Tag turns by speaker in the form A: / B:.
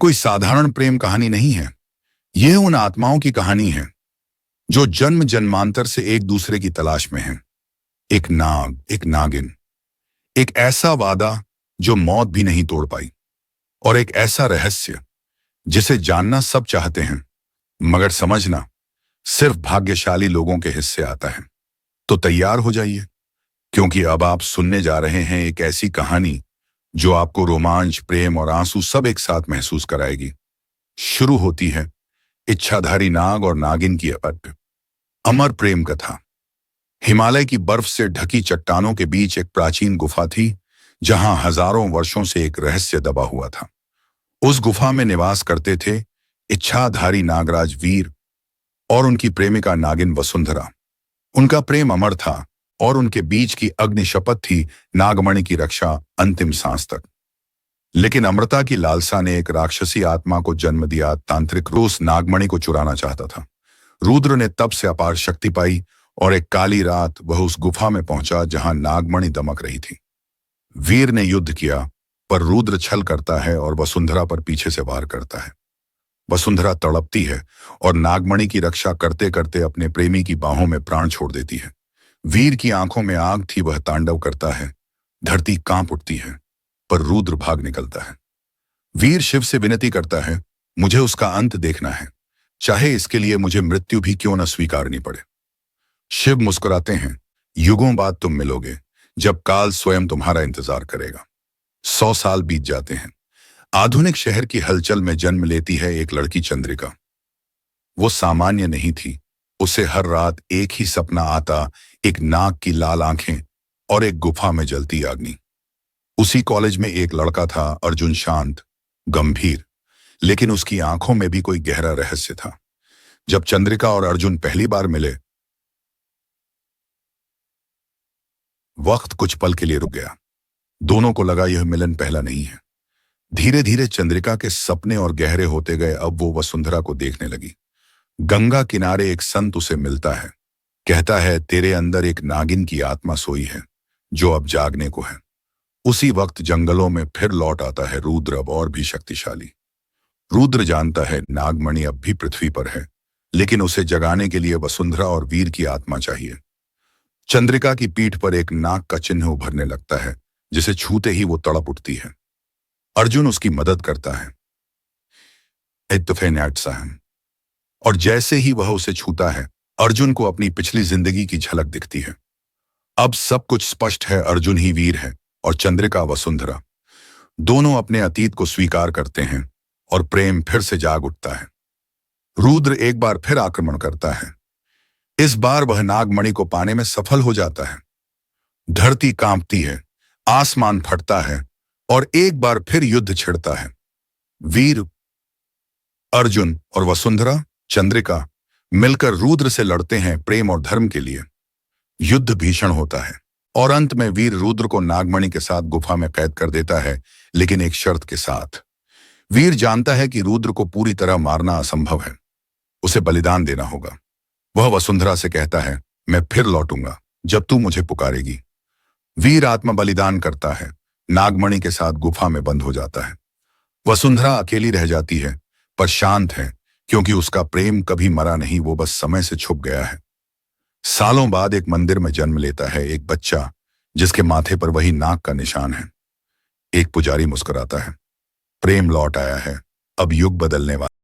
A: कोई साधारण प्रेम कहानी नहीं है। यह उन आत्माओं की कहानी है जो जन्म जन्मांतर से एक दूसरे की तलाश में हैं। एक नाग, एक नागिन, एक ऐसा वादा जो मौत भी नहीं तोड़ पाई, और एक ऐसा रहस्य जिसे जानना सब चाहते हैं मगर समझना सिर्फ भाग्यशाली लोगों के हिस्से आता है। तो तैयार हो जाइए, क्योंकि अब आप सुनने जा रहे हैं एक ऐसी कहानी जो आपको रोमांच, प्रेम और आंसू सब एक साथ महसूस कराएगी। शुरू होती है इच्छाधारी नाग और नागिन की अमर प्रेम कथा। हिमालय की बर्फ से ढकी चट्टानों के बीच एक प्राचीन गुफा थी, जहां हजारों वर्षों से एक रहस्य दबा हुआ था। उस गुफा में निवास करते थे इच्छाधारी नागराज वीर और उनकी प्रेमिका नागिन वसुंधरा। उनका प्रेम अमर था और उनके बीच की अग्नि शपथ थी नागमणि की रक्षा अंतिम सांस तक। लेकिन अमृता की लालसा ने एक राक्षसी आत्मा को जन्म दिया। तांत्रिक रूस नागमणि को चुराना चाहता था। रुद्र ने तब से अपार शक्ति पाई और एक काली रात वह उस गुफा में पहुंचा जहां नागमणि दमक रही थी। वीर ने युद्ध किया, पर रुद्र छल करता है और वसुंधरा पर पीछे से वार करता है। वसुंधरा तड़पती है और नागमणि की रक्षा करते करते अपने प्रेमी की बाहों में प्राण छोड़ देती है। वीर की आंखों में आग थी, वह तांडव करता है। धरती कांप उठती है, पर रुद्र भाग निकलता है। वीर शिव से विनती करता है, मुझे उसका अंत देखना है, चाहे इसके लिए मुझे मृत्यु भी क्यों न स्वीकारनी पड़े। शिव मुस्कुराते हैं, युगों बाद तुम मिलोगे, जब काल स्वयं तुम्हारा इंतजार करेगा। 100 साल बीत जाते हैं। आधुनिक शहर की हलचल में जन्म लेती है एक लड़की, चंद्रिका। वो सामान्य नहीं थी। उसे हर रात एक ही सपना आता, एक नाग की लाल आंखें और एक गुफा में जलती अग्नि। उसी कॉलेज में एक लड़का था, अर्जुन, शांत, गंभीर, लेकिन उसकी आंखों में भी कोई गहरा रहस्य था। जब चंद्रिका और अर्जुन पहली बार मिले, वक्त कुछ पल के लिए रुक गया। दोनों को लगा यह मिलन पहला नहीं है। धीरे धीरे चंद्रिका के सपने और गहरे होते गए। अब वो वसुंधरा को देखने लगी। गंगा किनारे एक संत उसे मिलता है, कहता है, तेरे अंदर एक नागिन की आत्मा सोई है जो अब जागने को है। उसी वक्त जंगलों में फिर लौट आता है रुद्र, अब और भी शक्तिशाली। रुद्र जानता है नागमणि अब भी पृथ्वी पर है, लेकिन उसे जगाने के लिए वसुंधरा और वीर की आत्मा चाहिए। चंद्रिका की पीठ पर एक नाग का चिन्ह उभरने लगता है, जिसे छूते ही वो तड़प उठती है। अर्जुन उसकी मदद करता है, और जैसे ही वह उसे छूता है, अर्जुन को अपनी पिछली जिंदगी की झलक दिखती है। अब सब कुछ स्पष्ट है, अर्जुन ही वीर है और चंद्रिका वसुंधरा। दोनों अपने अतीत को स्वीकार करते हैं और प्रेम फिर से जाग उठता है। रुद्र एक बार फिर आक्रमण करता है। इस बार वह नागमणि को पाने में सफल हो जाता है। धरती कांपती है, आसमान फटता है और एक बार फिर युद्ध छिड़ता है। वीर, अर्जुन और वसुंधरा, चंद्रिका मिलकर रुद्र से लड़ते हैं प्रेम और धर्म के लिए। युद्ध भीषण होता है और अंत में वीर रुद्र को नागमणि के साथ गुफा में कैद कर देता है, लेकिन एक शर्त के साथ। वीर जानता है कि रुद्र को पूरी तरह मारना असंभव है, उसे बलिदान देना होगा। वह वसुंधरा से कहता है, मैं फिर लौटूंगा जब तू मुझे पुकारेगी। वीर आत्मा बलिदान करता है, नागमणि के साथ गुफा में बंद हो जाता है। वसुंधरा अकेली रह जाती है, पर शांत है, क्योंकि उसका प्रेम कभी मरा नहीं, वो बस समय से छुप गया है। सालों बाद एक मंदिर में जन्म लेता है एक बच्चा, जिसके माथे पर वही नाग का निशान है। एक पुजारी मुस्कुराता है, प्रेम लौट आया है, अब युग बदलने वाला।